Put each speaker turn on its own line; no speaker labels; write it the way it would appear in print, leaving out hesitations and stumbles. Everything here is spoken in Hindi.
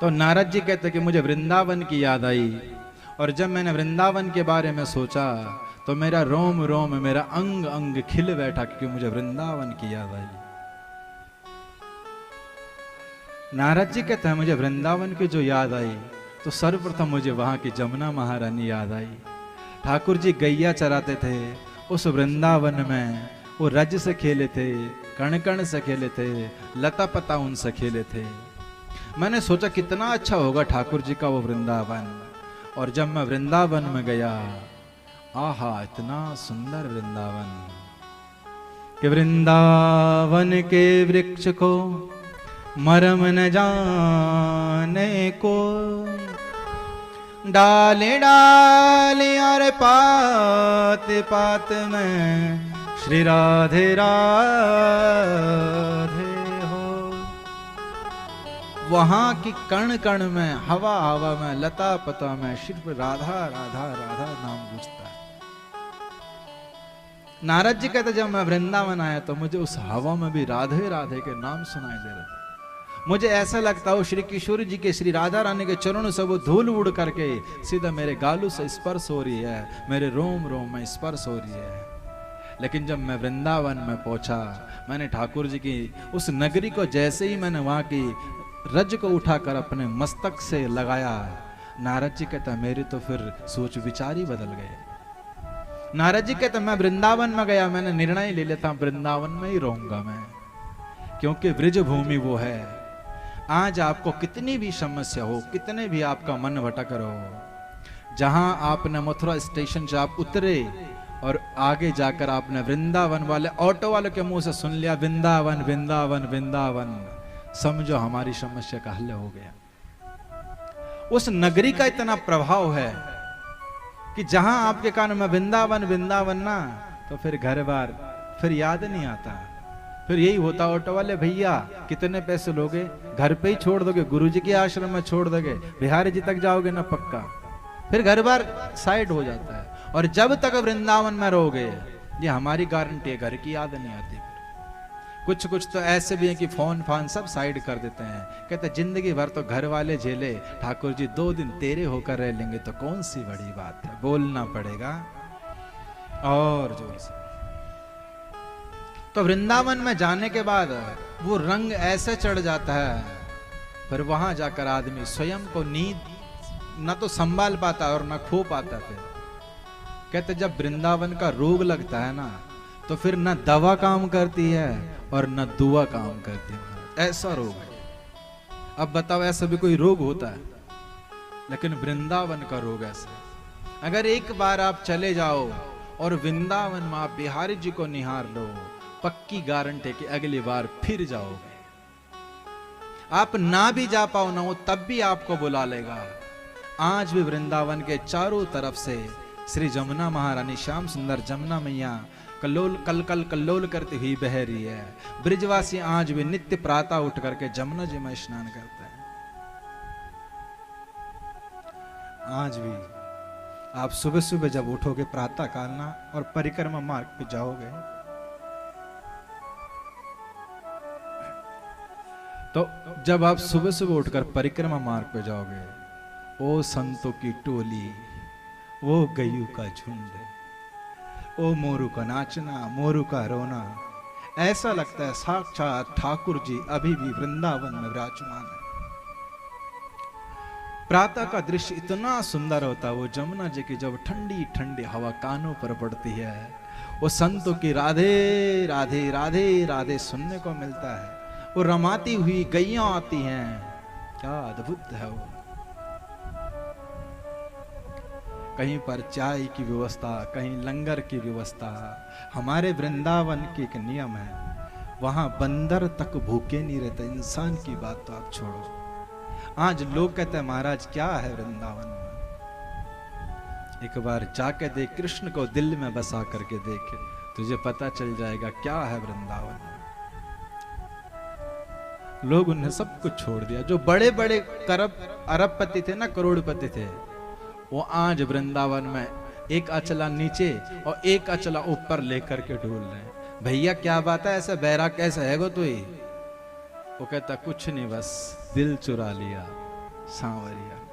तो नारद जी कहते कि मुझे वृंदावन की याद आई, और जब मैंने वृंदावन के बारे में सोचा तो मेरा रोम रोम, मेरा अंग अंग खिल बैठा, क्योंकि मुझे वृंदावन की याद आई। नारद जी कहते हैं मुझे वृंदावन की जो याद आई, तो सर्वप्रथम मुझे वहां की जमुना महारानी याद आई। ठाकुर जी गैया चराते थे उस वृंदावन में, वो रज से खेले थे, कण कण से खेले थे, लता पता उनसे खेले थे। मैंने सोचा कितना अच्छा होगा ठाकुर जी का वो वृंदावन। और जब मैं वृंदावन में गया, आहा इतना सुंदर वृंदावन कि वृंदावन के वृक्ष को मरम न जाने को, डाले डाले और पात पात में श्री राधे राधे हो। वहां की कण कण में, हवा हवा में, लता पता में सिर्फ राधा राधा राधा नाम गूंजता है। नारद जी कहते जब मैं वृंदावन आया तो मुझे उस हवा में भी राधे राधे के नाम सुनाई दे रहे थे। मुझे ऐसा लगता हो श्री किशोर जी के, श्री राधा रानी के चरणों से वो धूल उड़ करके सीधा मेरे गालू से स्पर्श हो रही है, मेरे रोम रोम में स्पर्श हो रही है। लेकिन जब मैं वृंदावन में पहुंचा, मैंने ठाकुर जी की उस नगरी को जैसे ही मैंने वहां की रज को उठाकर अपने मस्तक से लगाया, नारद जी कहता मेरी तो फिर सोच विचार ही बदल गए। नारद जी कहता मैं वृंदावन में गया, मैंने निर्णय ले लेता वृंदावन में ही रहूंगा मैं, क्योंकि ब्रिज भूमि वो है। आज आपको कितनी भी समस्या हो, कितने भी आपका मन भटक रहा हो, जहां आपने मथुरा स्टेशन से आप उतरे और आगे जाकर आपने वृंदावन वाले ऑटो वाले के मुंह से सुन लिया वृंदावन वृंदावन वृंदावन, समझो हमारी समस्या का हल हो गया। उस नगरी का इतना प्रभाव है कि जहां आपके कान में वृंदावन वृंदावन ना, तो फिर घर बार फिर याद नहीं आता। फिर यही होता ऑटो वाले भैया कितने पैसे लोगे, घर पे ही छोड़ दोगे, गुरुजी के आश्रम में छोड़ दोगे, बिहारी जी तक जाओगे ना पक्का, फिर घर बार साइड हो जाता है। और जब तक वृंदावन में रहोगे, ये हमारी गारंटी है, घर की याद नहीं आती। कुछ कुछ तो ऐसे भी हैं कि फोन फान सब साइड कर देते हैं, कहते जिंदगी भर तो घर वाले झेले, ठाकुर जी 2 दिन तेरे होकर रह लेंगे तो कौन सी बड़ी बात है, बोलना पड़ेगा और जोर से। तो वृंदावन में जाने के बाद वो रंग ऐसे चढ़ जाता है, फिर वहां जाकर आदमी स्वयं को नींद न तो संभाल पाता और न खो पाता। फिर कहते जब वृंदावन का रोग लगता है ना, तो फिर न दवा काम करती है और न दुआ काम करती है, ऐसा रोग है। अब बताओ ऐसा भी कोई रोग होता है? लेकिन वृंदावन का रोग ऐसा, अगर एक बार आप चले जाओ और वृंदावन में आप बिहारी जी को निहार लो, पक्की गारंटी कि अगली बार फिर जाओगे। आप ना भी जा पाओ ना, वो तब भी आपको बुला लेगा। आज भी वृंदावन के चारों तरफ से श्री जमुना महारानी, श्याम सुंदर जमुना मैया कल्लोल कल कल कल्लोल करती हुई बह रही है। ब्रिजवासी आज भी नित्य प्रातः उठ करके जमुना जी में स्नान करते हैं। आज भी आप सुबह सुबह जब उठोगे प्रातः काल ना, और परिक्रमा मार्ग पे जाओगे, तो जब आप सुबह सुबह उठकर परिक्रमा मार्ग पे जाओगे, ओ संतों की टोली, वो गयू का झुंड, ओ मोरू का नाचना, मोरू का रोना, ऐसा लगता है साक्षात ठाकुर जी अभी भी वृंदावन में विराजमान है। प्रातः का दृश्य इतना सुंदर होता है, वो जमुना जी की जब ठंडी ठंडी हवा कानों पर पड़ती है, वो संतों की राधे राधे राधे राधे सुनने को मिलता है। वो रमाती हुई गैया आती हैं, क्या अद्भुत है वो। कहीं पर चाय की व्यवस्था, कहीं लंगर की व्यवस्था। हमारे वृंदावन की एक नियम है, वहां बंदर तक भूखे नहीं रहते। इंसान की बात तो आप छोड़ो, आज लोग कहते हैं महाराज क्या है वृंदावन में। एक बार जाके देख, कृष्ण को दिल में बसा करके देख, तुझे पता चल जाएगा क्या है वृंदावन में। लोग उन्हें सब कुछ छोड़ दिया। जो बड़े बड़े अरबपति थे ना, करोड़पति थे, वो आज वृंदावन में एक अचला नीचे और एक अचला ऊपर लेकर के ढूल रहे हैं। भैया क्या बात है, ऐसा बैराग कैसा है गो तू ही? वो कहता कुछ नहीं, बस दिल चुरा लिया। सांवरिया।